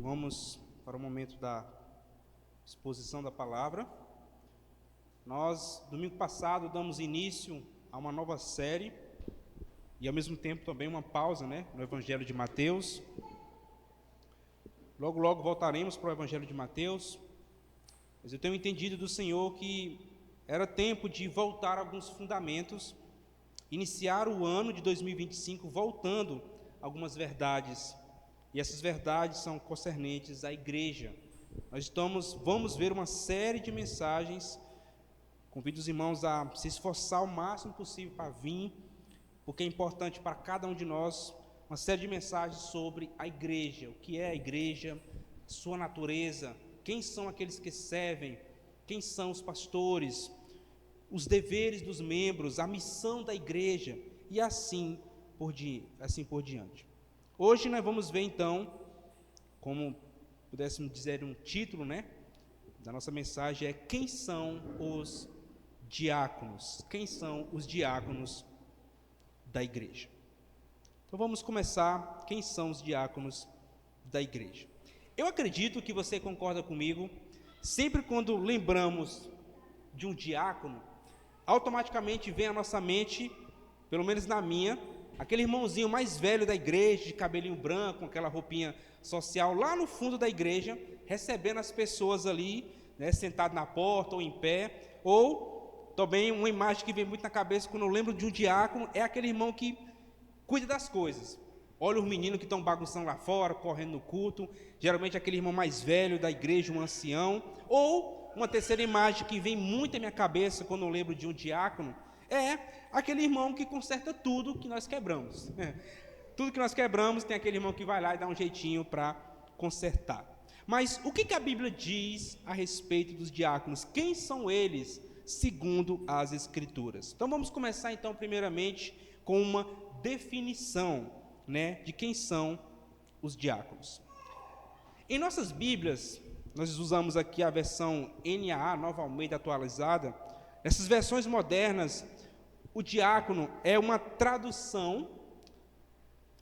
Vamos para o momento da exposição da palavra. Nós, domingo passado, damos início a uma nova série e, ao mesmo tempo, também uma pausa, no Evangelho de Mateus. Logo, logo voltaremos para o Evangelho de Mateus, mas eu tenho entendido do Senhor que era tempo de voltar a alguns fundamentos, iniciar o ano de 2025 voltando a algumas verdades. E essas verdades são concernentes à igreja. Vamos ver uma série de mensagens. Convido os irmãos a se esforçar o máximo possível para vir, porque é importante para cada um de nós uma série de mensagens sobre a igreja, o que é a igreja, sua natureza, quem são aqueles que servem, quem são os pastores, os deveres dos membros, a missão da igreja e assim por diante. Hoje nós vamos ver então, como pudéssemos dizer um título, da nossa mensagem é quem são os diáconos? Quem são os diáconos da igreja? Então vamos começar, quem são os diáconos da igreja? Eu acredito que você concorda comigo, sempre quando lembramos de um diácono, automaticamente vem à nossa mente, pelo menos na minha, aquele irmãozinho mais velho da igreja, de cabelinho branco, com aquela roupinha social, lá no fundo da igreja, recebendo as pessoas ali, sentado na porta ou em pé. Ou também uma imagem que vem muito na cabeça quando eu lembro de um diácono, é aquele irmão que cuida das coisas. Olha os meninos que estão bagunçando lá fora, correndo no culto, geralmente aquele irmão mais velho da igreja, um ancião. Ou uma terceira imagem que vem muito à minha cabeça quando eu lembro de um diácono, é aquele irmão que conserta tudo que nós quebramos. Tudo que nós quebramos, tem aquele irmão que vai lá e dá um jeitinho para consertar. Mas o que a Bíblia diz a respeito dos diáconos? Quem são eles, segundo as Escrituras? Então vamos começar então primeiramente com uma definição, de quem são os diáconos. Em nossas Bíblias, nós usamos aqui a versão NAA, Nova Almeida Atualizada. Nessas versões modernas, o diácono é uma tradução.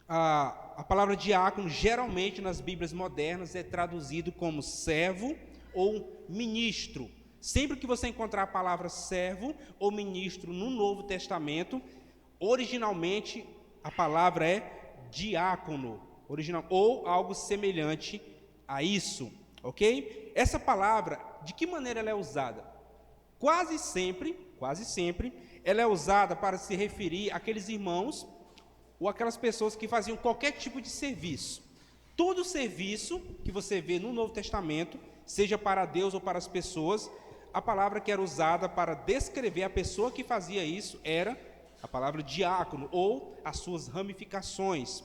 A palavra diácono, geralmente nas Bíblias modernas, é traduzido como servo ou ministro. Sempre que você encontrar a palavra servo ou ministro no Novo Testamento, originalmente a palavra é diácono, ou algo semelhante a isso, ok? Essa palavra, de que maneira ela é usada? Quase sempre, ela é usada para se referir àqueles irmãos ou aquelas pessoas que faziam qualquer tipo de serviço. Todo serviço que você vê no Novo Testamento, seja para Deus ou para as pessoas, a palavra que era usada para descrever a pessoa que fazia isso era a palavra diácono ou as suas ramificações.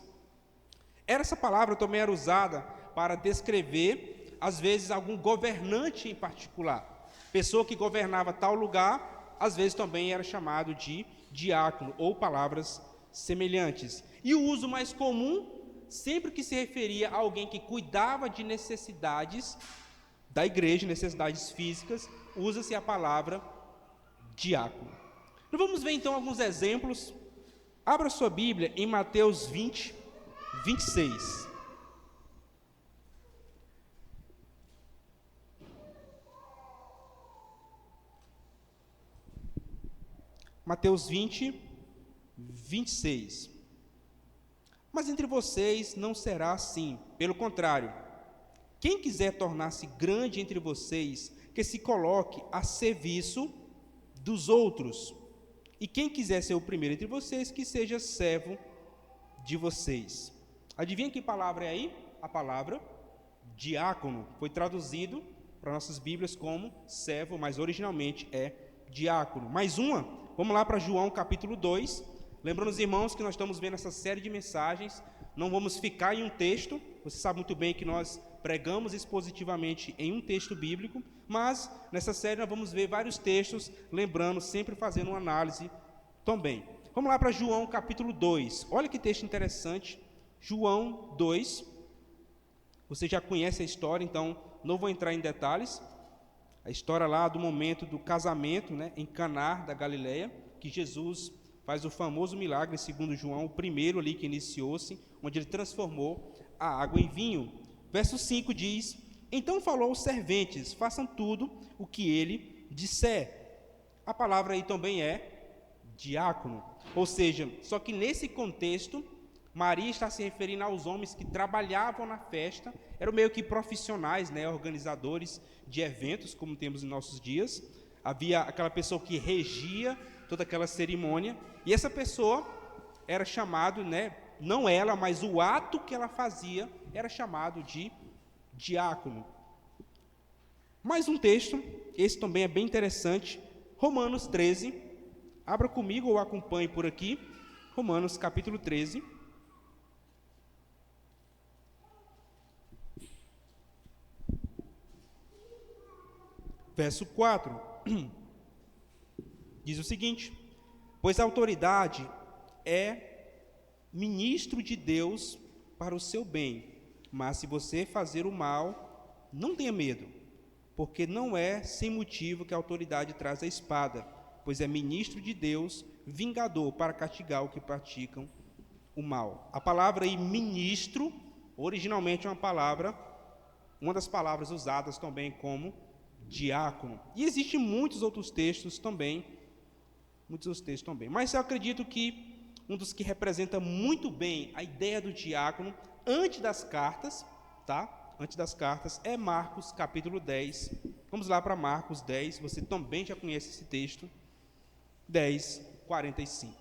Essa palavra também era usada para descrever, às vezes, algum governante em particular. Pessoa que governava tal lugar, às vezes também era chamado de diácono ou palavras semelhantes. E o uso mais comum, sempre que se referia a alguém que cuidava de necessidades da igreja, necessidades físicas, usa-se a palavra diácono. Vamos ver então alguns exemplos. Abra sua Bíblia em Mateus 20, 26. Mateus 20, 26. Mas entre vocês não será assim, pelo contrário, quem quiser tornar-se grande entre vocês, que se coloque a serviço dos outros, e quem quiser ser o primeiro entre vocês, que seja servo de vocês. Adivinha que palavra é aí? A palavra diácono. Foi traduzido para nossas Bíblias como servo, mas originalmente é diácono. Mais uma, vamos lá para João capítulo 2. Lembrando os irmãos que nós estamos vendo essa série de mensagens, não vamos ficar em um texto. Você sabe muito bem que nós pregamos expositivamente em um texto bíblico, mas nessa série nós vamos ver vários textos, lembrando, sempre fazendo uma análise também. Vamos lá para João capítulo 2. Olha que texto interessante. João 2. Você já conhece a história, então não vou entrar em detalhes. A história lá do momento do casamento, em Caná da Galileia, que Jesus faz o famoso milagre, segundo João, o primeiro ali que iniciou-se, onde ele transformou a água em vinho. Verso 5 diz: então falou aos serventes, façam tudo o que ele disser. A palavra aí também é diácono. Ou seja, só que nesse contexto, Maria está se referindo aos homens que trabalhavam na festa, eram meio que profissionais, né, organizadores de eventos, como temos em nossos dias. Havia aquela pessoa que regia toda aquela cerimônia, e essa pessoa era chamado, né, não ela, mas o ato que ela fazia era chamado de diácono. Mais um texto, esse também é bem interessante, Romanos 13, abra comigo ou acompanhe por aqui, Romanos capítulo 13, verso 4, diz o seguinte: pois a autoridade é ministro de Deus para o seu bem, mas se você fazer o mal, não tenha medo, porque não é sem motivo que a autoridade traz a espada, pois é ministro de Deus, vingador para castigar o que praticam o mal. A palavra aí, ministro, originalmente é uma das palavras usadas também como diácono. E existem muitos outros textos também, mas eu acredito que um dos que representa muito bem a ideia do diácono, antes das cartas, é Marcos capítulo 10. Vamos lá para Marcos 10, você também já conhece esse texto, 10, 45.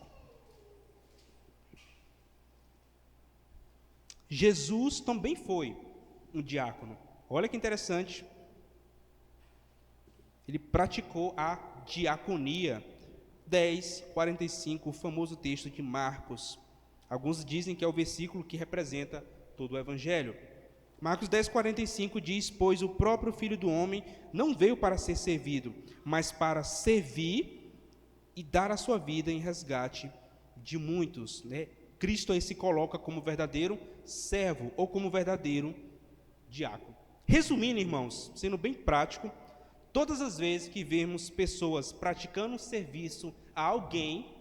Jesus também foi um diácono. Olha que interessante. Ele praticou a diaconia. 10, 45, o famoso texto de Marcos. Alguns dizem que é o versículo que representa todo o Evangelho. Marcos 10, 45 diz: pois o próprio Filho do Homem não veio para ser servido, mas para servir e dar a sua vida em resgate de muitos. Né? Cristo aí se coloca como verdadeiro servo ou como verdadeiro diácono. Resumindo, irmãos, sendo bem prático, todas as vezes que vemos pessoas praticando serviço a alguém,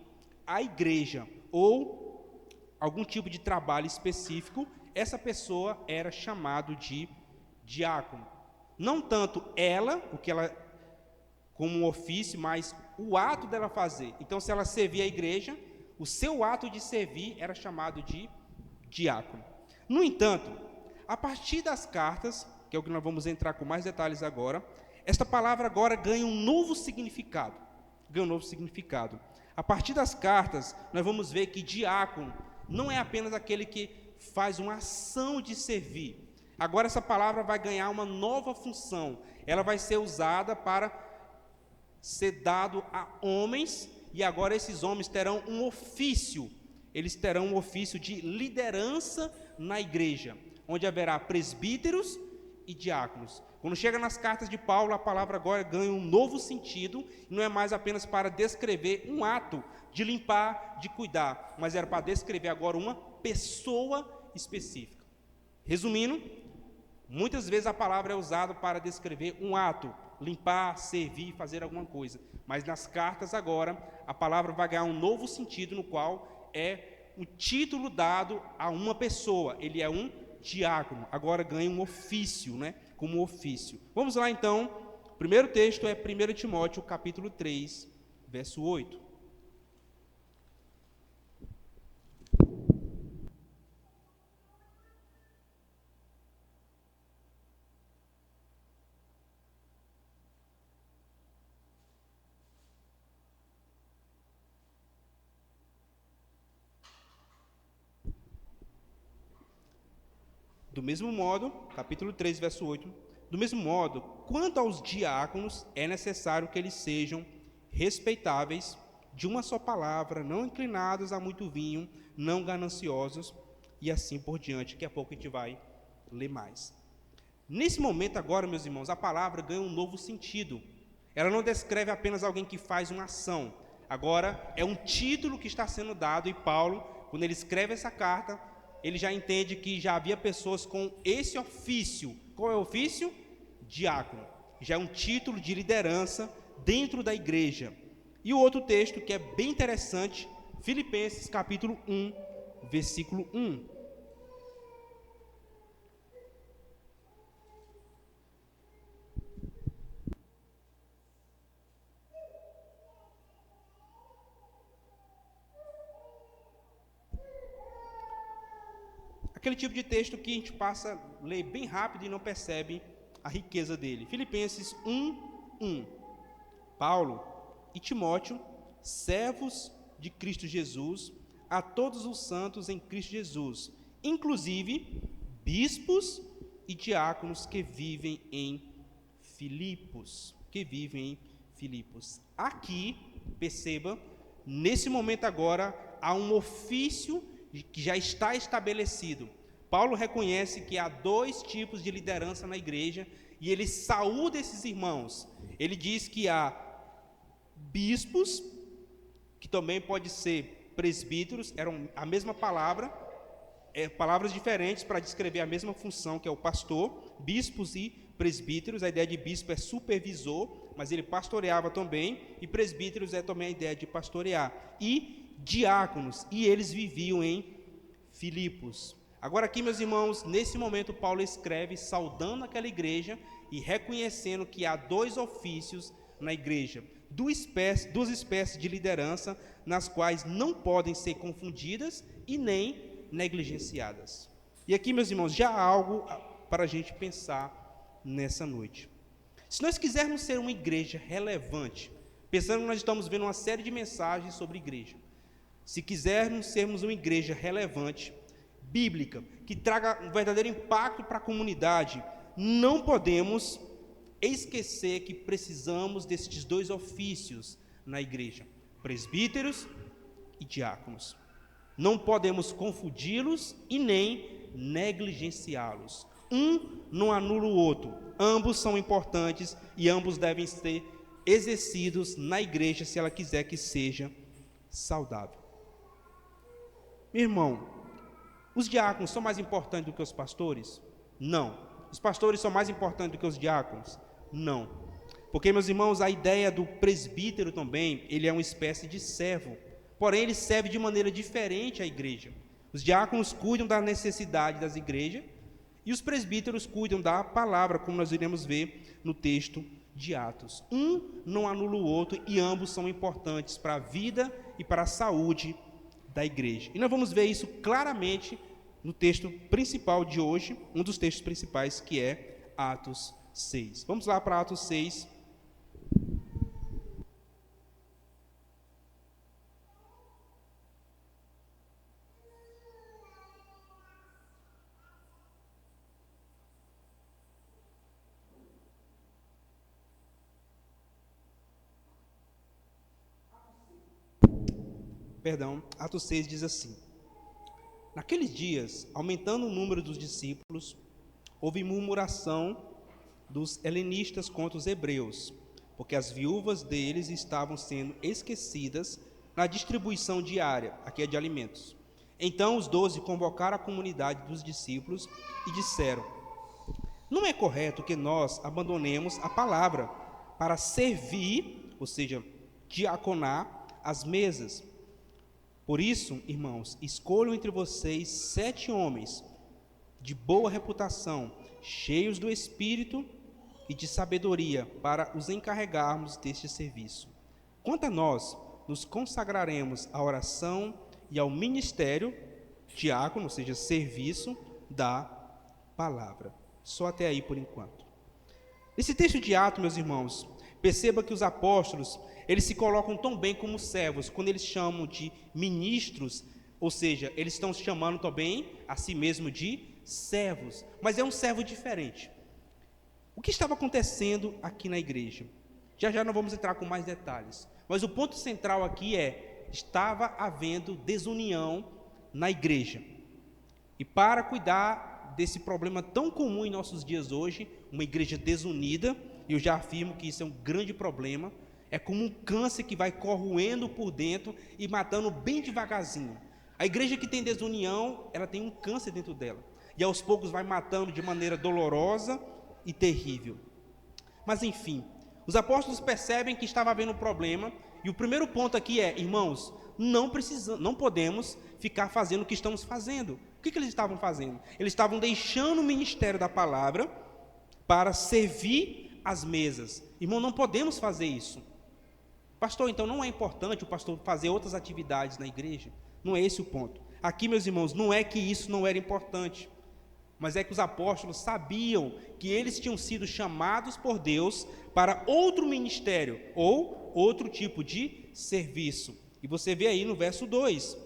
à igreja ou algum tipo de trabalho específico, essa pessoa era chamado de diácono. Não tanto ela, como um ofício, mas o ato dela fazer. Então, se ela servia a igreja, o seu ato de servir era chamado de diácono. No entanto, a partir das cartas, que é o que nós vamos entrar com mais detalhes agora, esta palavra agora ganha um novo significado. A partir das cartas, nós vamos ver que diácono não é apenas aquele que faz uma ação de servir. Agora essa palavra vai ganhar uma nova função. Ela vai ser usada para ser dado a homens, e agora esses homens terão um ofício. Eles terão um ofício de liderança na igreja, onde haverá presbíteros e diáconos. Quando chega nas cartas de Paulo, a palavra agora ganha um novo sentido, não é mais apenas para descrever um ato de limpar, de cuidar, mas era para descrever agora uma pessoa específica. Resumindo, muitas vezes a palavra é usada para descrever um ato, limpar, servir, fazer alguma coisa, mas nas cartas agora, a palavra vai ganhar um novo sentido, no qual é um título dado a uma pessoa, ele é um diácono, agora ganha um ofício, né? Como ofício. Vamos lá então, o primeiro texto é 1 Timóteo capítulo 3, verso 8. Do mesmo modo, capítulo 3, verso 8, do mesmo modo, quanto aos diáconos, é necessário que eles sejam respeitáveis, de uma só palavra, não inclinados a muito vinho, não gananciosos, e assim por diante. Daqui a pouco a gente vai ler mais. Nesse momento agora, meus irmãos, a palavra ganha um novo sentido. Ela não descreve apenas alguém que faz uma ação. Agora, é um título que está sendo dado, e Paulo, quando ele escreve essa carta, ele já entende que já havia pessoas com esse ofício. Qual é o ofício? Diácono. Já é um título de liderança dentro da igreja. E o outro texto que é bem interessante, Filipenses capítulo 1, versículo 1. Aquele tipo de texto que a gente passa a ler bem rápido e não percebe a riqueza dele. Filipenses 1:1. Paulo e Timóteo, servos de Cristo Jesus, a todos os santos em Cristo Jesus, inclusive bispos e diáconos que vivem em Filipos. Aqui, perceba, nesse momento agora, há um ofício que já está estabelecido. Paulo reconhece que há 2 tipos de liderança na igreja e ele saúda esses irmãos. Ele diz que há bispos, que também pode ser presbíteros, eram a mesma palavra, palavras diferentes para descrever a mesma função, que é o pastor, bispos e presbíteros. A ideia de bispo é supervisor, mas ele pastoreava também, e presbíteros é também a ideia de pastorear. E diáconos, e eles viviam em Filipos. Agora aqui, meus irmãos, nesse momento Paulo escreve saudando aquela igreja e reconhecendo que há 2 ofícios na igreja, 2 espécies de liderança, nas quais não podem ser confundidas e nem negligenciadas. E aqui, meus irmãos, já há algo para a gente pensar nessa noite. Se nós quisermos ser uma igreja relevante, pensando que nós estamos vendo uma série de mensagens sobre igreja, se quisermos sermos uma igreja relevante, bíblica, que traga um verdadeiro impacto para a comunidade, não podemos esquecer que precisamos desses 2 ofícios na igreja, presbíteros e diáconos. Não podemos confundi-los e nem negligenciá-los. Um não anula o outro, ambos são importantes e ambos devem ser exercidos na igreja se ela quiser que seja saudável. Meu irmão, os diáconos são mais importantes do que os pastores? Não. Os pastores são mais importantes do que os diáconos? Não. Porque, meus irmãos, a ideia do presbítero também, ele é uma espécie de servo. Porém, ele serve de maneira diferente à igreja. Os diáconos cuidam da necessidade das igrejas e os presbíteros cuidam da palavra, como nós iremos ver no texto de Atos. Um não anula o outro e ambos são importantes para a vida e para a saúde da igreja. E nós vamos ver isso claramente no texto principal de hoje, um dos textos principais, que é Atos 6. Vamos lá para Atos 6. Atos 6 diz assim: naqueles dias, aumentando o número dos discípulos, houve murmuração dos helenistas contra os hebreus, porque as viúvas deles estavam sendo esquecidas na distribuição diária, aqui é de alimentos. Então os 12 convocaram a comunidade dos discípulos e disseram: não é correto que nós abandonemos a palavra para servir, ou seja, diaconar as mesas. Por isso, irmãos, escolham entre vocês 7 homens de boa reputação, cheios do Espírito e de sabedoria, para os encarregarmos deste serviço. Quanto a nós, nos consagraremos à oração e ao ministério, diácono, ou seja, serviço da palavra. Só até aí por enquanto. Nesse texto de Atos, meus irmãos, perceba que os apóstolos, eles se colocam tão bem como servos, quando eles chamam de ministros, ou seja, eles estão chamando também a si mesmo de servos, mas é um servo diferente. O que estava acontecendo aqui na igreja? Já já nós vamos entrar com mais detalhes, mas o ponto central aqui estava havendo desunião na igreja. E para cuidar desse problema tão comum em nossos dias hoje, uma igreja desunida, e eu já afirmo que isso é um grande problema, é como um câncer que vai corroendo por dentro e matando bem devagarzinho. A igreja que tem desunião, ela tem um câncer dentro dela, e aos poucos vai matando de maneira dolorosa e terrível. Mas enfim, os apóstolos percebem que estava havendo um problema, e o primeiro ponto aqui é: irmãos, não podemos ficar fazendo o que estamos fazendo. O que eles estavam fazendo? Eles estavam deixando o ministério da palavra para servir as mesas. Irmão, não podemos fazer isso. Pastor, então não é importante o pastor fazer outras atividades na igreja? Não é esse o ponto. aqui, meus irmãos, não é que isso não era importante, mas é que os apóstolos sabiam que eles tinham sido chamados por Deus para outro ministério ou outro tipo de serviço. E você vê aí no verso 2,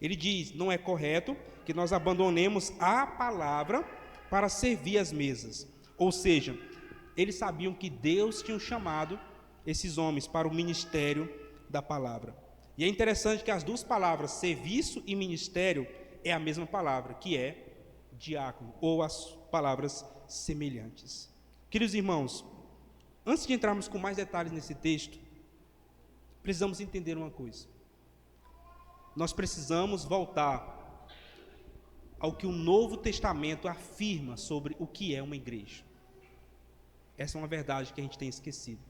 ele diz: não é correto que nós abandonemos a palavra para servir as mesas. Ou seja, eles sabiam que Deus tinha chamado esses homens para o ministério da palavra. E é interessante que as duas palavras, serviço e ministério, é a mesma palavra, que é diácono, ou as palavras semelhantes. Queridos irmãos, antes de entrarmos com mais detalhes nesse texto, precisamos entender uma coisa. Nós precisamos voltar ao que o Novo Testamento afirma sobre o que é uma igreja. Essa é uma verdade que a gente tem esquecido.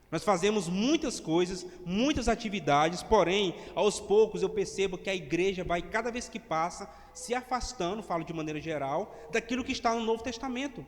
Nós fazemos muitas coisas, muitas atividades, porém, aos poucos eu percebo que a igreja vai, cada vez que passa, se afastando, falo de maneira geral, daquilo que está no Novo Testamento.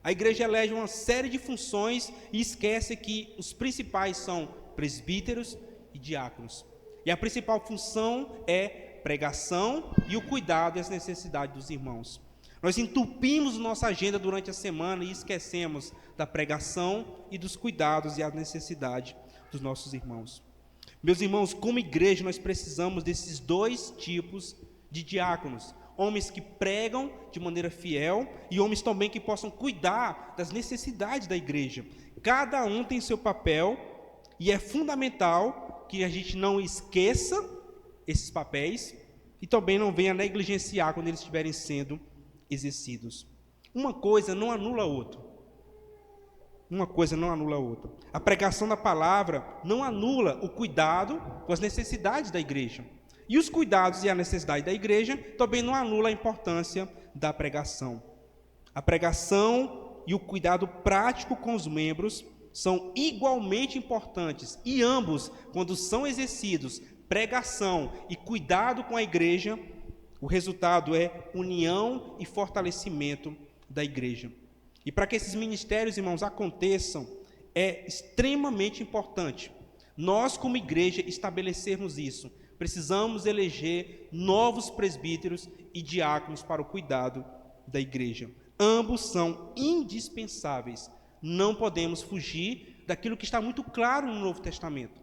A igreja elege uma série de funções e esquece que os principais são presbíteros e diáconos. E a principal função é pregação e o cuidado e as necessidades dos irmãos. Nós entupimos nossa agenda durante a semana e esquecemos da pregação e dos cuidados e a necessidade dos nossos irmãos. Meus irmãos, como igreja, nós precisamos desses dois tipos de diáconos. Homens que pregam de maneira fiel e homens também que possam cuidar das necessidades da igreja. Cada um tem seu papel e é fundamental que a gente não esqueça esses papéis e também não venha negligenciar quando eles estiverem sendo exercidos. Uma coisa não anula a outra. Uma coisa não anula a outra. A pregação da palavra não anula o cuidado com as necessidades da igreja. E os cuidados e a necessidade da igreja também não anula a importância da pregação. A pregação e o cuidado prático com os membros são igualmente importantes e ambos, quando são exercidos, pregação e cuidado com a igreja, o resultado é união e fortalecimento da igreja. E para que esses ministérios, irmãos, aconteçam, é extremamente importante nós, como igreja, estabelecermos isso. Precisamos eleger novos presbíteros e diáconos para o cuidado da igreja. Ambos são indispensáveis. Não podemos fugir daquilo que está muito claro no Novo Testamento.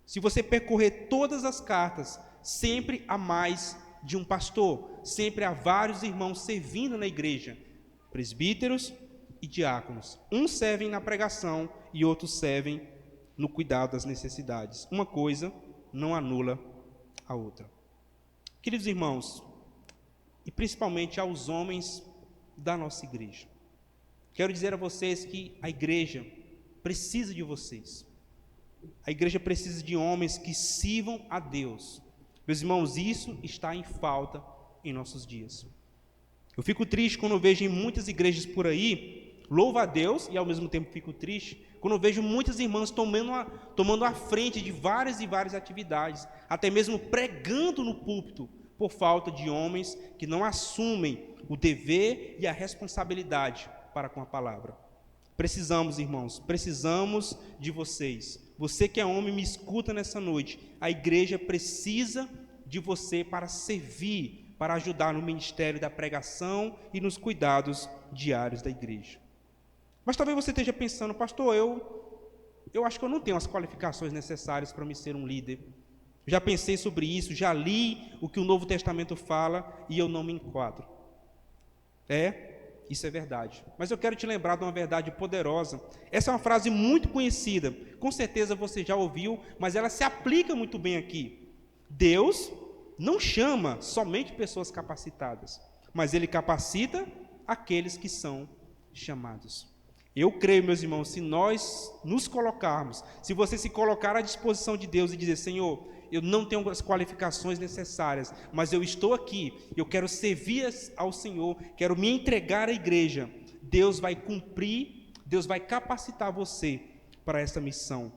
Se você percorrer todas as cartas, sempre há mais de um pastor, sempre há vários irmãos servindo na igreja, presbíteros e diáconos. Uns servem na pregação e outros servem no cuidado das necessidades. Uma coisa não anula a outra. Queridos irmãos, e principalmente aos homens da nossa igreja, quero dizer a vocês que a igreja precisa de vocês. A igreja precisa de homens que sirvam a Deus. Meus irmãos, isso está em falta em nossos dias. Eu fico triste quando eu vejo em muitas igrejas por aí, louvo a Deus e ao mesmo tempo fico triste, quando eu vejo muitas irmãs tomando a frente de várias e várias atividades, até mesmo pregando no púlpito, por falta de homens que não assumem o dever e a responsabilidade para com a palavra. Precisamos, irmãos, precisamos de vocês. Você que é homem, me escuta nessa noite. A igreja precisa de você para servir, para ajudar no ministério da pregação e nos cuidados diários da igreja. Mas talvez você esteja pensando, pastor, eu acho que eu não tenho as qualificações necessárias para me ser um líder. Já pensei sobre isso, já li o que o Novo Testamento fala e eu não me enquadro. Isso é verdade. Mas eu quero te lembrar de uma verdade poderosa. Essa é uma frase muito conhecida. Com certeza você já ouviu, mas ela se aplica muito bem aqui. Deus não chama somente pessoas capacitadas, mas Ele capacita aqueles que são chamados. Eu creio, meus irmãos, se nós nos colocarmos, se você se colocar à disposição de Deus e dizer, Senhor, eu não tenho as qualificações necessárias, mas eu estou aqui, eu quero servir ao Senhor, quero me entregar à igreja, Deus vai cumprir, Deus vai capacitar você para essa missão.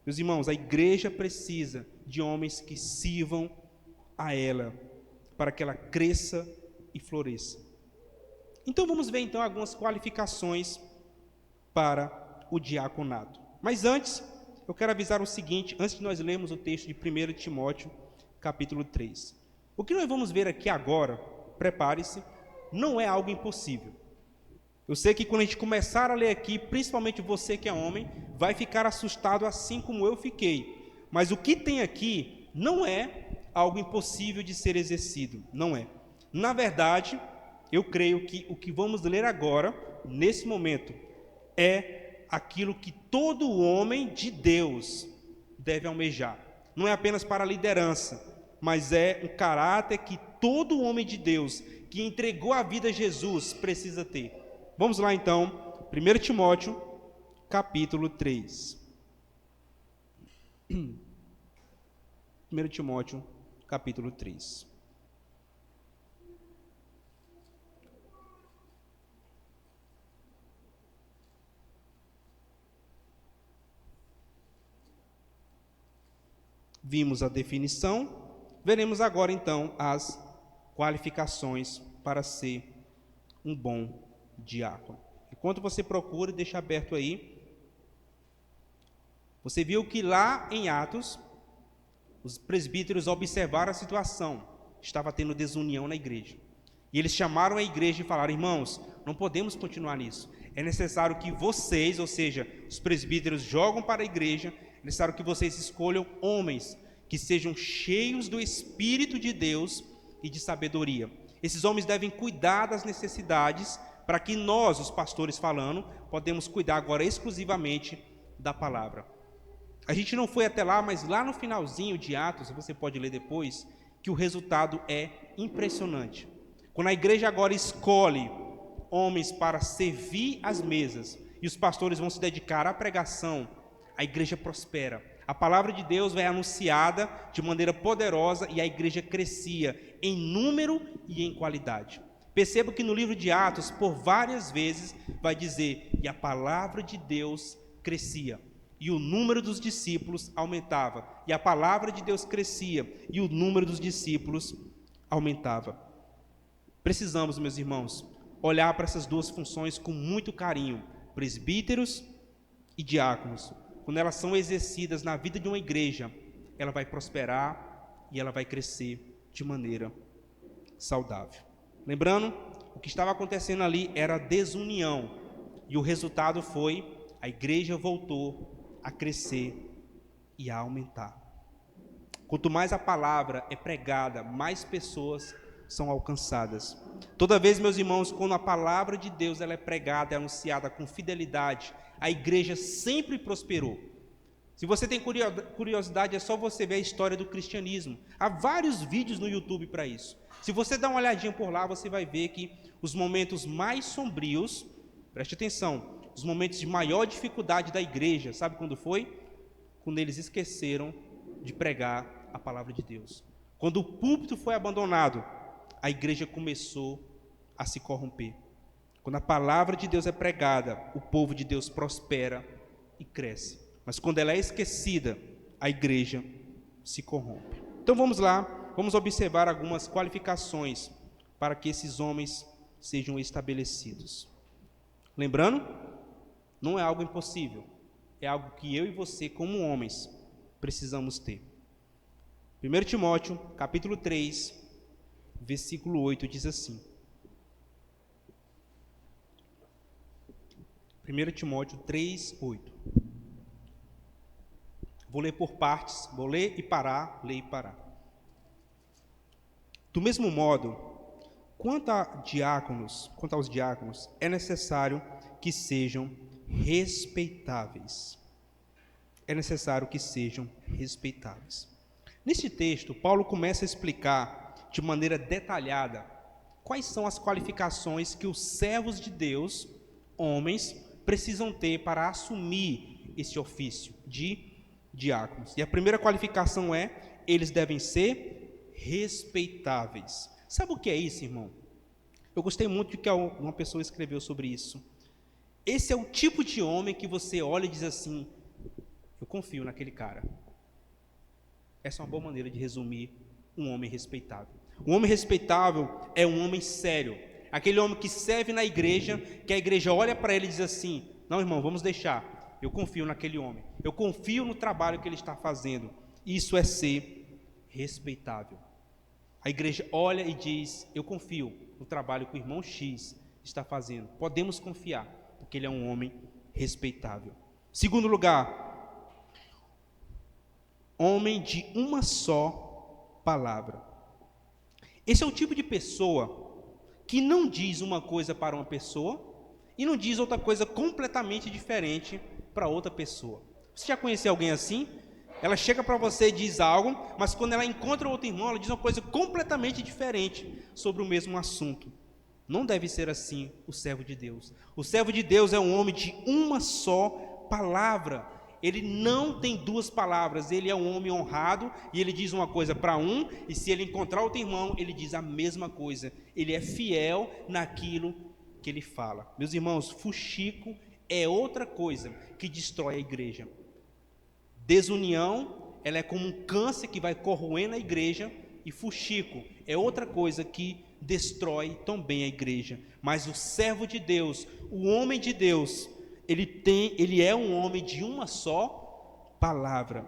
Meus irmãos, a igreja precisa de homens que sirvam a ela, para que ela cresça e floresça. Então vamos ver então algumas qualificações para o diaconato. Mas antes, eu quero avisar o seguinte, antes de nós lermos o texto de 1 Timóteo, capítulo 3. O que nós vamos ver aqui agora, prepare-se, não é algo impossível. Eu sei que quando a gente começar a ler aqui, principalmente você que é homem, vai ficar assustado assim como eu fiquei. Mas o que tem aqui não é algo impossível de ser exercido, não é. Na verdade, eu creio que o que vamos ler agora, nesse momento, é aquilo que todo homem de Deus deve almejar. Não é apenas para a liderança, mas é um caráter que todo homem de Deus que entregou a vida a Jesus precisa ter. Vamos lá então, 1 Timóteo, capítulo 3. 1 Timóteo, capítulo 3. Vimos a definição, veremos agora então as qualificações para ser um bom diácono. Enquanto você procura, deixa aberto aí. Você viu que lá em Atos, os presbíteros observaram a situação. Estava tendo desunião na igreja. E eles chamaram a igreja e falaram: irmãos, não podemos continuar nisso. É necessário que vocês, ou seja, os presbíteros jogam para a igreja, é necessário que vocês escolham homens que sejam cheios do Espírito de Deus e de sabedoria. Esses homens devem cuidar das necessidades para que nós, os pastores falando, podemos cuidar agora exclusivamente da palavra. A gente não foi até lá, mas lá no finalzinho de Atos, você pode ler depois, que o resultado é impressionante. Quando a igreja agora escolhe homens para servir as mesas e os pastores vão se dedicar à pregação, a igreja prospera. A palavra de Deus vai anunciada de maneira poderosa e a igreja crescia em número e em qualidade. Perceba que no livro de Atos, por várias vezes, vai dizer: e a palavra de Deus crescia, e o número dos discípulos aumentava. E a palavra de Deus crescia, e o número dos discípulos aumentava. Precisamos, meus irmãos, olhar para essas duas funções com muito carinho, presbíteros e diáconos. Quando elas são exercidas na vida de uma igreja, ela vai prosperar e ela vai crescer de maneira saudável. Lembrando, o que estava acontecendo ali era desunião, e o resultado foi: a igreja voltou a crescer e a aumentar. Quanto mais a palavra é pregada, mais pessoas são alcançadas. Toda vez, meus irmãos, quando a palavra de Deus ela é pregada, é anunciada com fidelidade, a igreja sempre prosperou. Se você tem curiosidade, é só você ver a história do cristianismo. Há vários vídeos no YouTube para isso. Se você dá uma olhadinha por lá, você vai ver que os momentos mais sombrios, preste atenção, os momentos de maior dificuldade da igreja, sabe quando foi? Quando eles esqueceram de pregar a palavra de Deus. Quando o púlpito foi abandonado, a igreja começou a se corromper. Quando a palavra de Deus é pregada, o povo de Deus prospera e cresce. Mas quando ela é esquecida, a igreja se corrompe. Então vamos lá. Vamos observar algumas qualificações para que esses homens sejam estabelecidos. Lembrando, não é algo impossível, é algo que eu e você, como homens, precisamos ter. 1 Timóteo, capítulo 3, versículo 8, diz assim. 1 Timóteo 3, 8. Vou ler por partes, vou ler e parar, ler e parar. Do mesmo modo, quanto aos diáconos, é necessário que sejam respeitáveis. É necessário que sejam respeitáveis. Neste texto, Paulo começa a explicar de maneira detalhada quais são as qualificações que os servos de Deus, homens, precisam ter para assumir esse ofício de diáconos. E a primeira qualificação é: eles devem ser respeitáveis. Sabe o que é isso, irmão? Eu gostei muito de que uma pessoa escreveu sobre isso. Esse é o tipo de homem que você olha e diz assim: eu confio naquele cara. Essa é uma boa maneira de resumir um homem respeitável. Um homem respeitável é um homem sério. Aquele homem que serve na igreja, que a igreja olha para ele e diz assim: não, irmão, vamos deixar. Eu confio naquele homem. Eu confio no trabalho que ele está fazendo. Isso é ser respeitável. A igreja olha e diz: eu confio no trabalho que o irmão X está fazendo. Podemos confiar, porque ele é um homem respeitável. Segundo lugar, homem de uma só palavra. Esse é o tipo de pessoa que não diz uma coisa para uma pessoa e não diz outra coisa completamente diferente para outra pessoa. Você já conheceu alguém assim? Ela chega para você e diz algo, mas quando ela encontra outro irmão, ela diz uma coisa completamente diferente sobre o mesmo assunto. Não deve ser assim o servo de Deus. O servo de Deus é um homem de uma só palavra. Ele não tem duas palavras, ele é um homem honrado e ele diz uma coisa para um, e se ele encontrar outro irmão, ele diz a mesma coisa. Ele é fiel naquilo que ele fala. Meus irmãos, fuxico é outra coisa que destrói a igreja. Desunião, ela é como um câncer que vai corroendo a igreja, e fuxico é outra coisa que destrói também a igreja. Mas o servo de Deus, o homem de Deus, ele é um homem de uma só palavra.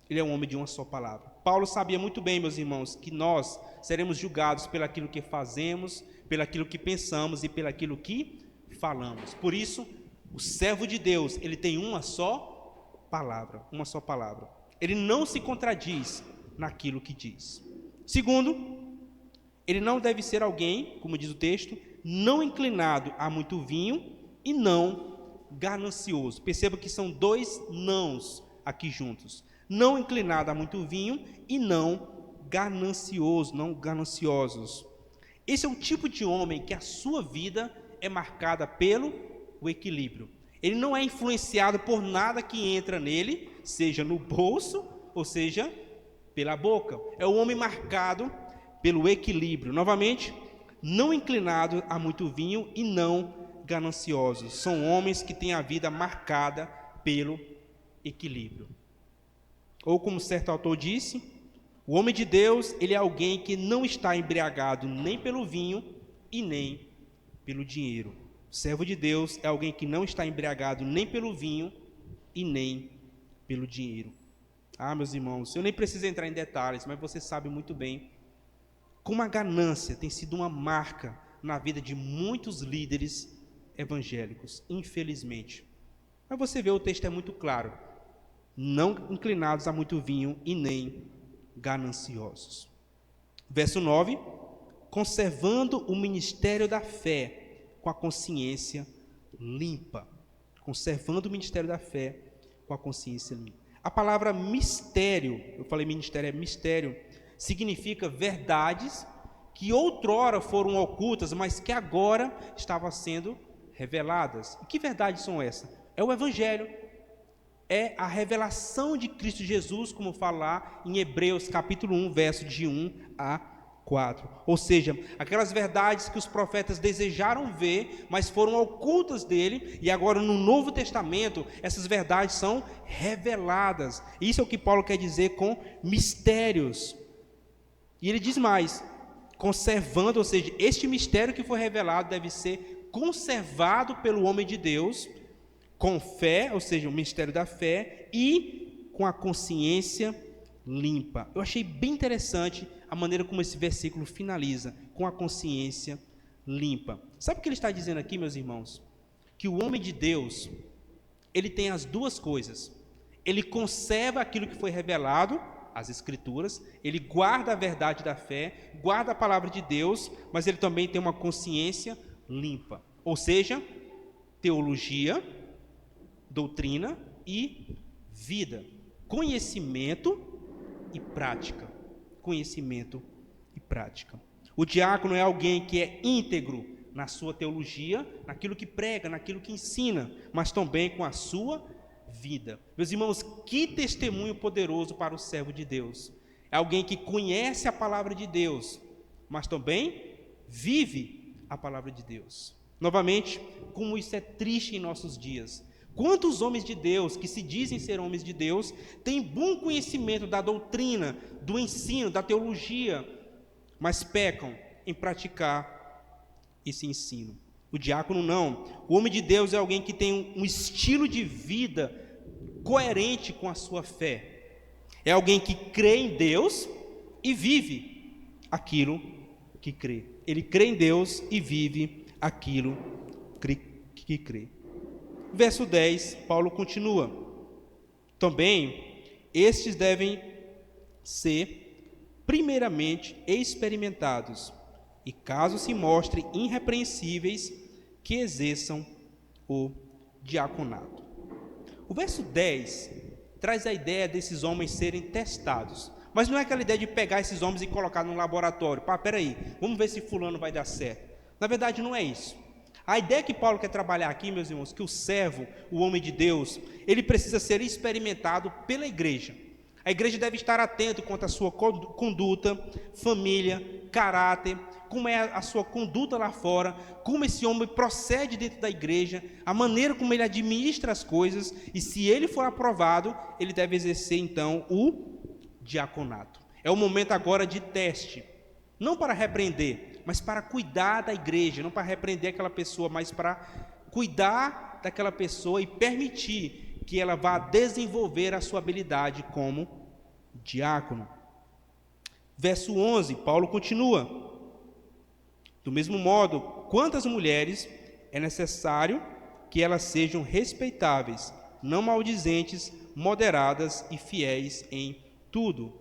Ele é um homem de uma só palavra. Paulo sabia muito bem, meus irmãos, que nós seremos julgados pelaquilo que fazemos, pelaquilo que pensamos e pelaquilo que falamos. Por isso, o servo de Deus, ele tem uma só palavra. Ele não se contradiz naquilo que diz. Segundo, ele não deve ser alguém, como diz o texto, não inclinado a muito vinho e não ganancioso. Perceba que são dois nãos aqui juntos. Não inclinado a muito vinho e não gananciosos. Esse é o tipo de homem que a sua vida é marcada pelo equilíbrio. Ele não é influenciado por nada que entra nele, seja no bolso ou seja pela boca. É o homem marcado pelo equilíbrio. Novamente, não inclinado a muito vinho e não gananciosos. São homens que têm a vida marcada pelo equilíbrio. Ou como certo autor disse, o homem de Deus, ele é alguém que não está embriagado nem pelo vinho e nem pelo dinheiro. O servo de Deus é alguém que não está embriagado nem pelo vinho e nem pelo dinheiro. Meus irmãos, eu nem preciso entrar em detalhes, mas você sabe muito bem como a ganância tem sido uma marca na vida de muitos líderes evangélicos, infelizmente. Mas você vê, o texto é muito claro: não inclinados a muito vinho e nem gananciosos. Verso 9: conservando o ministério da fé com a consciência limpa. Conservando o ministério da fé com a consciência limpa. A palavra mistério, eu falei ministério, é mistério, significa verdades que outrora foram ocultas, mas que agora estavam sendo reveladas. E que verdades são essas? É o Evangelho, é a revelação de Cristo Jesus, como falar em Hebreus capítulo 1, verso de 1 a 4. Ou seja, aquelas verdades que os profetas desejaram ver, mas foram ocultas dele, e agora no Novo Testamento, essas verdades são reveladas. Isso é o que Paulo quer dizer com mistérios. E ele diz mais: conservando, ou seja, este mistério que foi revelado deve ser conservado pelo homem de Deus, com fé, ou seja, o mistério da fé, e com a consciência limpa. Eu achei bem interessante a maneira como esse versículo finaliza, com a consciência limpa. Sabe o que ele está dizendo aqui, meus irmãos? Que o homem de Deus, ele tem as duas coisas. Ele conserva aquilo que foi revelado, as Escrituras, ele guarda a verdade da fé, guarda a palavra de Deus, mas ele também tem uma consciência limpa. Ou seja, teologia, doutrina e vida. Conhecimento e prática. Conhecimento e prática. O diácono é alguém que é íntegro na sua teologia, naquilo que prega, naquilo que ensina, mas também com a sua vida. Meus irmãos, que testemunho poderoso para o servo de Deus. É alguém que conhece a palavra de Deus, mas também vive a palavra de Deus. Novamente, como isso é triste em nossos dias. Quantos homens de Deus, que se dizem ser homens de Deus, têm bom conhecimento da doutrina, do ensino, da teologia, mas pecam em praticar esse ensino. O diácono não. O homem de Deus é alguém que tem um estilo de vida coerente com a sua fé. É alguém que crê em Deus e vive aquilo que crê. Ele crê em Deus e vive aquilo que crê. Verso 10, Paulo continua. Também, estes devem ser primeiramente experimentados, e caso se mostrem irrepreensíveis, que exerçam o diaconato. O verso 10 traz a ideia desses homens serem testados, mas não é aquela ideia de pegar esses homens e colocar num laboratório. Peraí, vamos ver se fulano vai dar certo. Na verdade não é isso. A ideia que Paulo quer trabalhar aqui, meus irmãos, que o servo, o homem de Deus, ele precisa ser experimentado pela igreja. A igreja deve estar atenta quanto à sua conduta, família, caráter, como é a sua conduta lá fora, como esse homem procede dentro da igreja, a maneira como ele administra as coisas, e se ele for aprovado, ele deve exercer então o diaconato. É o momento agora de teste, não para repreender, mas para cuidar da igreja, não para repreender aquela pessoa, mas para cuidar daquela pessoa e permitir que ela vá desenvolver a sua habilidade como diácono. Verso 11, Paulo continua. Do mesmo modo, quanto às mulheres, é necessário que elas sejam respeitáveis, não maldizentes, moderadas e fiéis em tudo.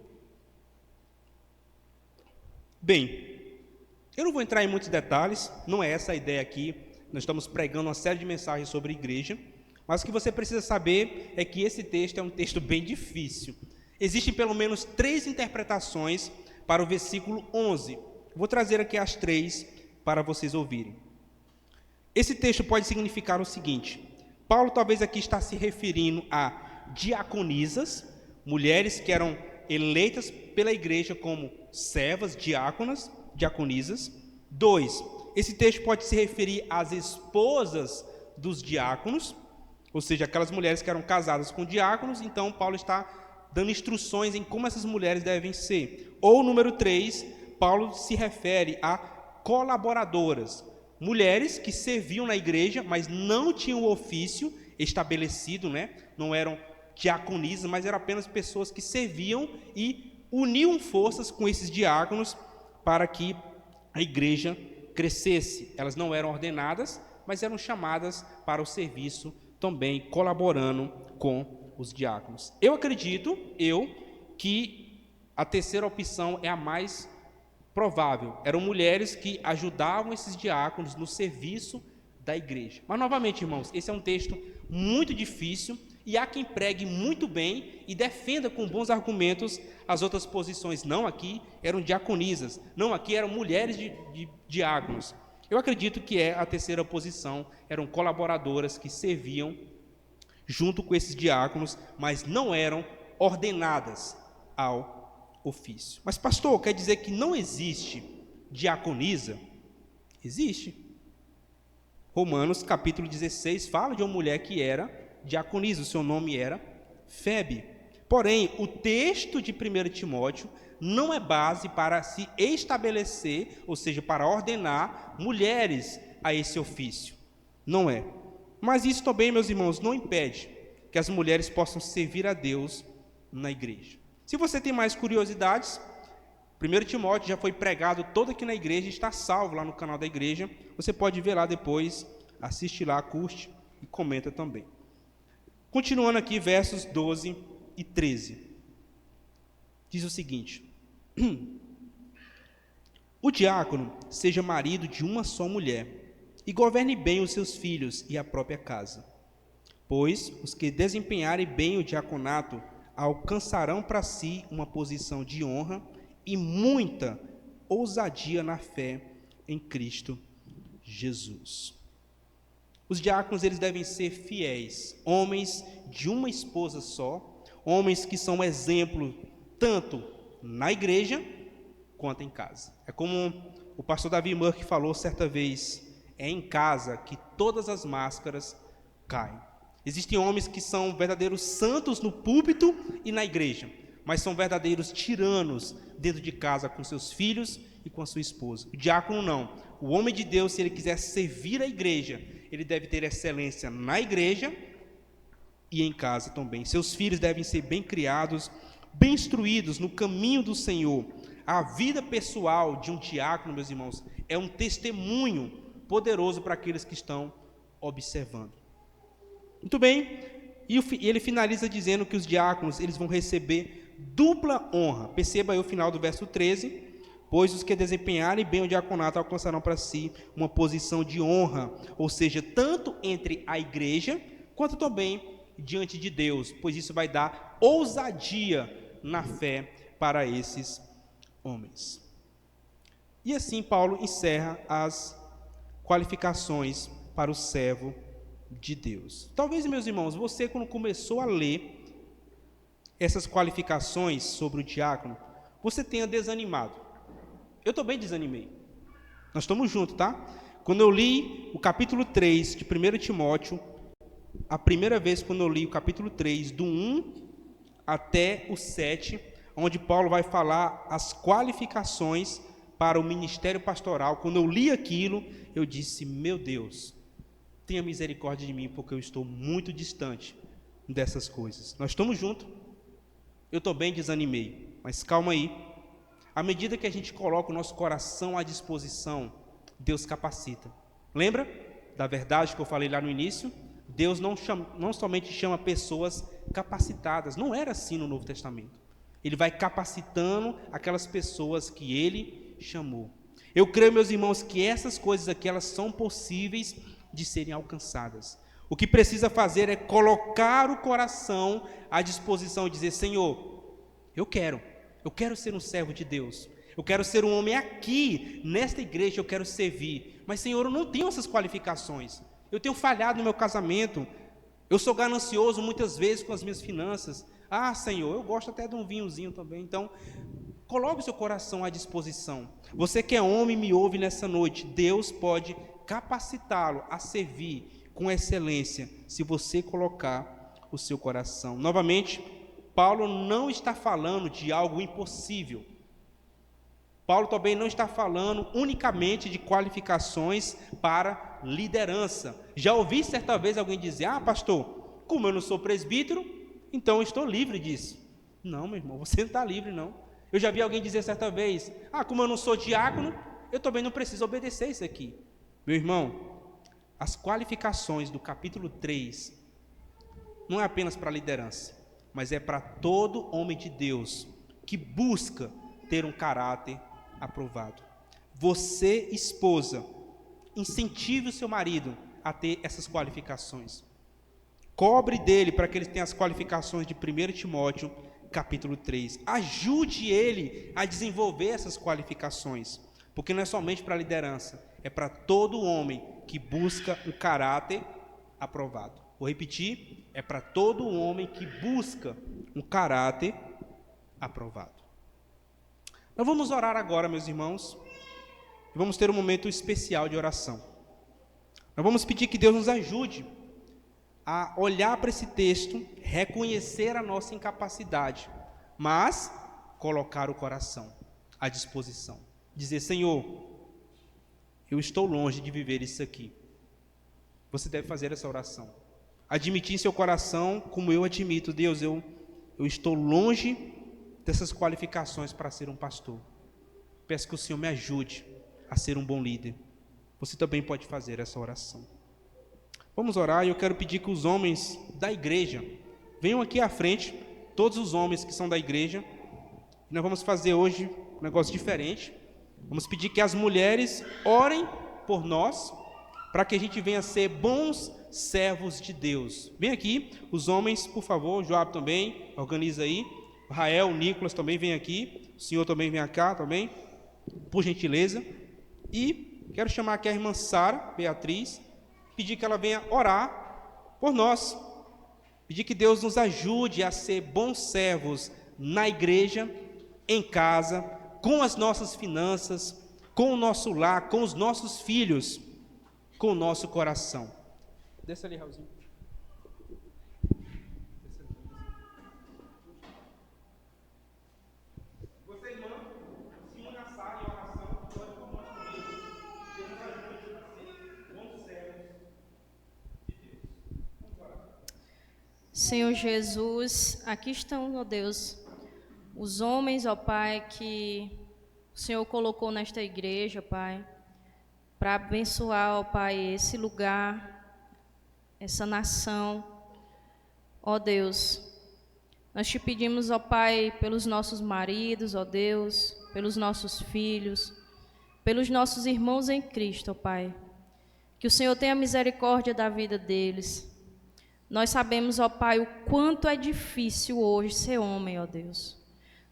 Bem, eu não vou entrar em muitos detalhes, não é essa a ideia aqui. Nós estamos pregando uma série de mensagens sobre a igreja, mas o que você precisa saber é que esse texto é um texto bem difícil. Existem pelo menos 3 interpretações para o versículo 11. Vou trazer aqui as 3 para vocês ouvirem. Esse texto pode significar o seguinte: Paulo talvez aqui está se referindo a diaconisas, mulheres que eram eleitas pela igreja como servas, diáconas, diaconisas. 2, esse texto pode se referir às esposas dos diáconos, ou seja, aquelas mulheres que eram casadas com diáconos. Então Paulo está dando instruções em como essas mulheres devem ser. Ou número 3, Paulo se refere a colaboradoras, mulheres que serviam na igreja, mas não tinham o ofício estabelecido, não eram diaconisas, mas eram apenas pessoas que serviam e uniam forças com esses diáconos para que a igreja crescesse. Elas não eram ordenadas, mas eram chamadas para o serviço também, colaborando com os diáconos. Eu acredito, que a terceira opção é a mais provável. Eram mulheres que ajudavam esses diáconos no serviço da igreja. Mas, novamente, irmãos, esse é um texto muito difícil e há quem pregue muito bem e defenda com bons argumentos as outras posições. Não, aqui eram diaconisas. Não, aqui eram mulheres de diáconos. Eu acredito que a terceira posição, eram colaboradoras que serviam junto com esses diáconos, mas não eram ordenadas ao ofício. Mas, pastor, quer dizer que não existe diaconisa? Existe. Romanos capítulo 16 fala de uma mulher que era diaconisa, o seu nome era Febe. Porém, o texto de 1 Timóteo não é base para se estabelecer, ou seja, para ordenar mulheres a esse ofício. Não é. Mas isso também, meus irmãos, não impede que as mulheres possam servir a Deus na igreja. Se você tem mais curiosidades, 1 Timóteo já foi pregado todo aqui na igreja, está salvo lá no canal da igreja. Você pode ver lá depois, assiste lá, curte e comenta também. Continuando aqui, versos 12 e 13. Diz o seguinte: o diácono seja marido de uma só mulher, e governe bem os seus filhos e a própria casa. Pois os que desempenharem bem o diaconato alcançarão para si uma posição de honra e muita ousadia na fé em Cristo Jesus. Os diáconos, eles devem ser fiéis, homens de uma esposa só, homens que são exemplo tanto na igreja quanto em casa. É como o pastor Davi Murk falou certa vez: é em casa que todas as máscaras caem. Existem homens que são verdadeiros santos no púlpito e na igreja, mas são verdadeiros tiranos dentro de casa com seus filhos e com a sua esposa. O diácono não. O homem de Deus, se ele quiser servir a igreja, ele deve ter excelência na igreja e em casa também. Seus filhos devem ser bem criados, bem instruídos no caminho do Senhor, A vida pessoal de um diácono, meus irmãos, é um testemunho poderoso para aqueles que estão observando. Muito bem, e ele finaliza dizendo que os diáconos eles vão receber dupla honra. Perceba aí o final do verso 13. Pois os que desempenharem bem o diaconato alcançarão para si uma posição de honra, ou seja, tanto entre a igreja, quanto também diante de Deus, pois isso vai dar ousadia na fé para esses homens. E assim Paulo encerra as qualificações para o servo de Deus. Talvez, meus irmãos, você quando começou a ler essas qualificações sobre o diácono, você tenha desanimado. Eu também desanimei. Nós estamos juntos, tá? Quando eu li o capítulo 3 de 1 Timóteo, a primeira vez quando eu li o capítulo 3, do 1 até o 7, onde Paulo vai falar as qualificações para o ministério pastoral, quando eu li aquilo, eu disse, meu Deus, tenha misericórdia de mim, porque eu estou muito distante dessas coisas. Nós estamos juntos. Eu também desanimei, mas calma aí. À medida que a gente coloca o nosso coração à disposição, Deus capacita. Lembra da verdade que eu falei lá no início? Deus não somente chama pessoas capacitadas. Não era assim no Novo Testamento. Ele vai capacitando aquelas pessoas que Ele chamou. Eu creio, meus irmãos, que essas coisas aqui, elas são possíveis de serem alcançadas. O que precisa fazer é colocar o coração à disposição e dizer, Senhor, eu quero ser um servo de Deus, eu quero ser um homem aqui, nesta igreja eu quero servir, mas Senhor, eu não tenho essas qualificações, eu tenho falhado no meu casamento, eu sou ganancioso muitas vezes com as minhas finanças, Senhor, eu gosto até de um vinhozinho também, então, coloque o seu coração à disposição. Você que é homem me ouve nessa noite, Deus pode capacitá-lo a servir com excelência, se você colocar o seu coração. Novamente, Paulo não está falando de algo impossível. Paulo também não está falando unicamente de qualificações para liderança. Já ouvi certa vez alguém dizer, pastor, como eu não sou presbítero, então eu estou livre disso. Não, meu irmão, você não está livre, não. Eu já vi alguém dizer certa vez, como eu não sou diácono, eu também não preciso obedecer isso aqui. Meu irmão, as qualificações do capítulo 3 não é apenas para liderança, mas é para todo homem de Deus que busca ter um caráter aprovado. Você, esposa, incentive o seu marido a ter essas qualificações. Cobre dele para que ele tenha as qualificações de 1 Timóteo, capítulo 3. Ajude ele a desenvolver essas qualificações, porque não é somente para a liderança, é para todo homem que busca um caráter aprovado. Vou repetir, é para todo homem que busca um caráter aprovado. Nós vamos orar agora, meus irmãos, e vamos ter um momento especial de oração. Nós vamos pedir que Deus nos ajude a olhar para esse texto, reconhecer a nossa incapacidade, mas colocar o coração à disposição. Dizer, Senhor, eu estou longe de viver isso aqui. Você deve fazer essa oração. Admitir em seu coração, como eu admito, Deus, eu estou longe dessas qualificações para ser um pastor. Peço que o Senhor me ajude a ser um bom líder. Você também pode fazer essa oração. Vamos orar, e eu quero pedir que os homens da igreja venham aqui à frente, todos os homens que são da igreja. Nós vamos fazer hoje um negócio diferente. Vamos pedir que as mulheres orem por nós, para que a gente venha ser bons servos de Deus. Vem aqui, os homens, por favor, Joab também, organiza aí. Rael, Nicolas também vem aqui. O senhor também vem cá também, por gentileza. E quero chamar aqui a irmã Sara Beatriz, pedir que ela venha orar por nós. Pedir que Deus nos ajude a ser bons servos na igreja, em casa, com as nossas finanças, com o nosso lar, com os nossos filhos, com o nosso coração. Desce ali, Raulzinho. Você, irmã, se une na sala em oração, ore por nós também. Deus nos ajude a ser bons servos de Deus. Vamos orar. Senhor Jesus, aqui estão, ó Deus, os homens, ó Pai, que o Senhor colocou nesta igreja, Pai, para abençoar, ó Pai, esse lugar, essa nação. Ó Deus, nós te pedimos, ó Pai, pelos nossos maridos, ó Deus, pelos nossos filhos, pelos nossos irmãos em Cristo, ó Pai, que o Senhor tenha misericórdia da vida deles. Nós sabemos, ó Pai, o quanto é difícil hoje ser homem, ó Deus.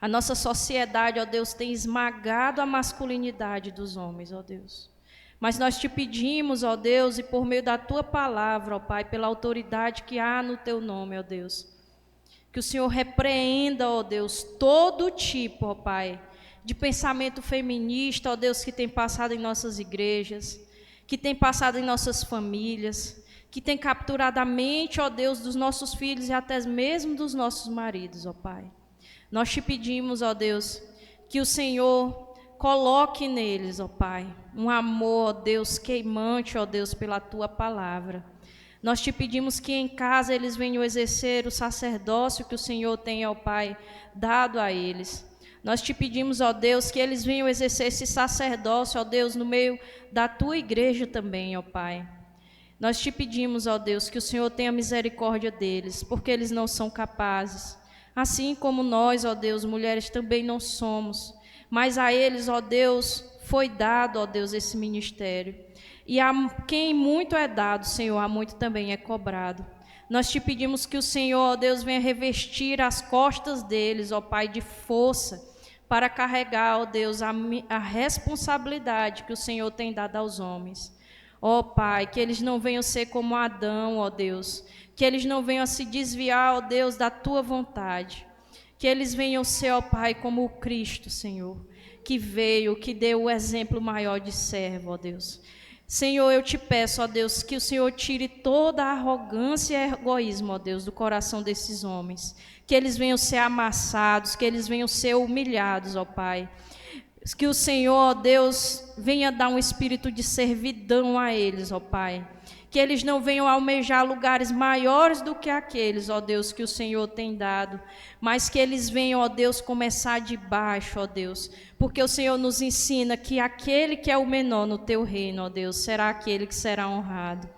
A nossa sociedade, ó Deus, tem esmagado a masculinidade dos homens, ó Deus. Mas nós te pedimos, ó Deus, e por meio da tua palavra, ó Pai, pela autoridade que há no teu nome, ó Deus, que o Senhor repreenda, ó Deus, todo tipo, ó Pai, de pensamento feminista, ó Deus, que tem passado em nossas igrejas, que tem passado em nossas famílias, que tem capturado a mente, ó Deus, dos nossos filhos e até mesmo dos nossos maridos, ó Pai. Nós te pedimos, ó Deus, que o Senhor coloque neles, ó Pai, um amor, ó Deus, queimante, ó Deus, pela tua palavra. Nós te pedimos que em casa eles venham exercer o sacerdócio que o Senhor tem, ó Pai, dado a eles. Nós te pedimos, ó Deus, que eles venham exercer esse sacerdócio, ó Deus, no meio da tua igreja também, ó Pai. Nós te pedimos, ó Deus, que o Senhor tenha misericórdia deles, porque eles não são capazes. Assim como nós, ó Deus, mulheres também não somos, mas a eles, ó Deus, foi dado, ó Deus, esse ministério. E a quem muito é dado, Senhor, a muito também é cobrado. Nós te pedimos que o Senhor, ó Deus, venha revestir as costas deles, ó Pai, de força, para carregar, ó Deus, a responsabilidade que o Senhor tem dado aos homens. Ó Pai, que eles não venham ser como Adão, ó Deus, que eles não venham a se desviar, ó Deus, da tua vontade, que eles venham ser, ó Pai, como o Cristo, Senhor, que veio, que deu o exemplo maior de servo, ó Deus. Senhor, eu te peço, ó Deus, que o Senhor tire toda a arrogância e egoísmo, ó Deus, do coração desses homens, que eles venham ser amassados, que eles venham ser humilhados, ó Pai. Que o Senhor, ó Deus, venha dar um espírito de servidão a eles, ó Pai. Que eles não venham almejar lugares maiores do que aqueles, ó Deus, que o Senhor tem dado. Mas que eles venham, ó Deus, começar de baixo, ó Deus. Porque o Senhor nos ensina que aquele que é o menor no teu reino, ó Deus, será aquele que será honrado.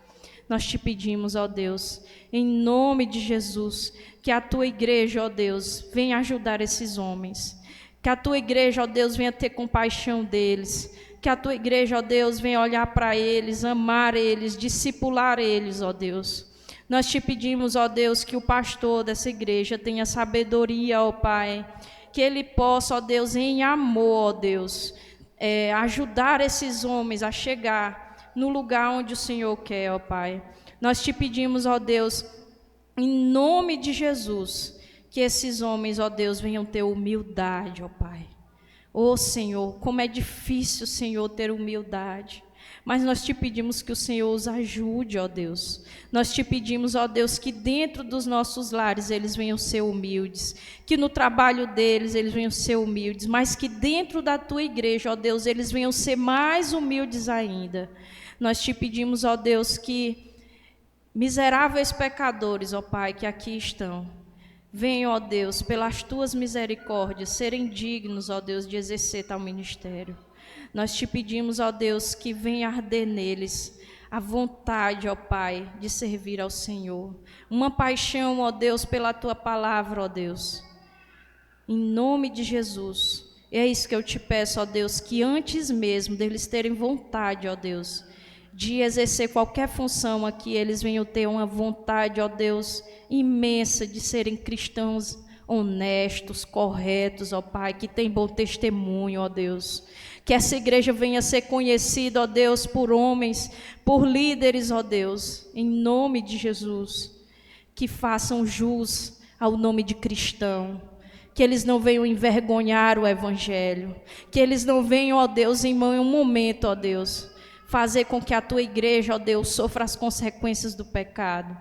Nós te pedimos, ó Deus, em nome de Jesus, que a tua igreja, ó Deus, venha ajudar esses homens. Que a tua igreja, ó Deus, venha ter compaixão deles. Que a tua igreja, ó Deus, venha olhar para eles, amar eles, discipular eles, ó Deus. Nós te pedimos, ó Deus, que o pastor dessa igreja tenha sabedoria, ó Pai. Que ele possa, ó Deus, em amor, ó Deus, ajudar esses homens a chegar no lugar onde o Senhor quer, ó Pai. Nós te pedimos, ó Deus, em nome de Jesus, que esses homens, ó Deus, venham ter humildade, ó Pai. Ó Senhor, como é difícil, Senhor, ter humildade. Mas nós te pedimos que o Senhor os ajude, ó Deus. Nós te pedimos, ó Deus, que dentro dos nossos lares eles venham ser humildes. Que no trabalho deles eles venham ser humildes. Mas que dentro da tua igreja, ó Deus, eles venham ser mais humildes ainda. Nós te pedimos, ó Deus, que miseráveis pecadores, ó Pai, que aqui estão, venham, ó Deus, pelas tuas misericórdias, serem dignos, ó Deus, de exercer tal ministério. Nós te pedimos, ó Deus, que venha arder neles a vontade, ó Pai, de servir ao Senhor. Uma paixão, ó Deus, pela tua palavra, ó Deus. Em nome de Jesus. É isso que eu te peço, ó Deus, que antes mesmo deles terem vontade, ó Deus, de exercer qualquer função aqui, eles venham ter uma vontade, ó Deus, imensa de serem cristãos honestos, corretos, ó Pai, que tem bom testemunho, ó Deus. Que essa igreja venha ser conhecida, ó Deus, por homens, por líderes, ó Deus, em nome de Jesus. Que façam jus ao nome de cristão. Que eles não venham envergonhar o evangelho. Que eles não venham, ó Deus, em um momento, ó Deus, fazer com que a tua igreja, ó Deus, sofra as consequências do pecado.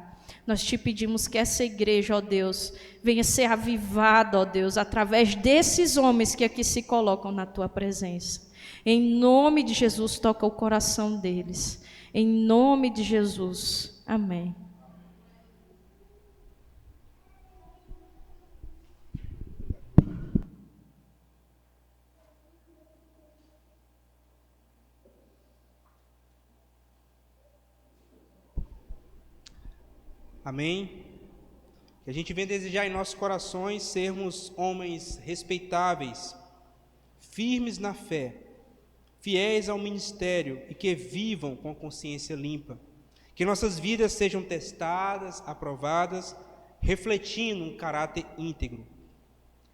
Nós te pedimos que essa igreja, ó Deus, venha ser avivada, ó Deus, através desses homens que aqui se colocam na tua presença. Em nome de Jesus, toca o coração deles. Em nome de Jesus. Amém. Amém? Que a gente venha desejar em nossos corações sermos homens respeitáveis, firmes na fé, fiéis ao ministério e que vivam com consciência limpa. Que nossas vidas sejam testadas, aprovadas, refletindo um caráter íntegro.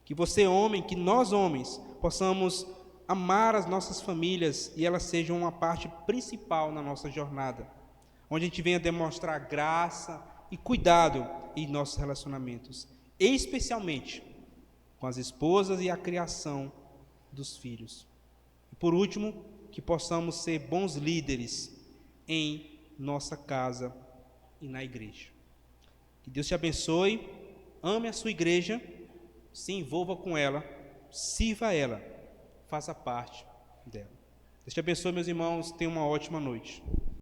Que você, homem, que nós, homens, possamos amar as nossas famílias e elas sejam uma parte principal na nossa jornada, onde a gente venha demonstrar graça e cuidado em nossos relacionamentos, especialmente com as esposas e a criação dos filhos. E por último, que possamos ser bons líderes em nossa casa e na igreja. Que Deus te abençoe, ame a sua igreja, se envolva com ela, sirva a ela, faça parte dela. Deus te abençoe, meus irmãos, tenham uma ótima noite.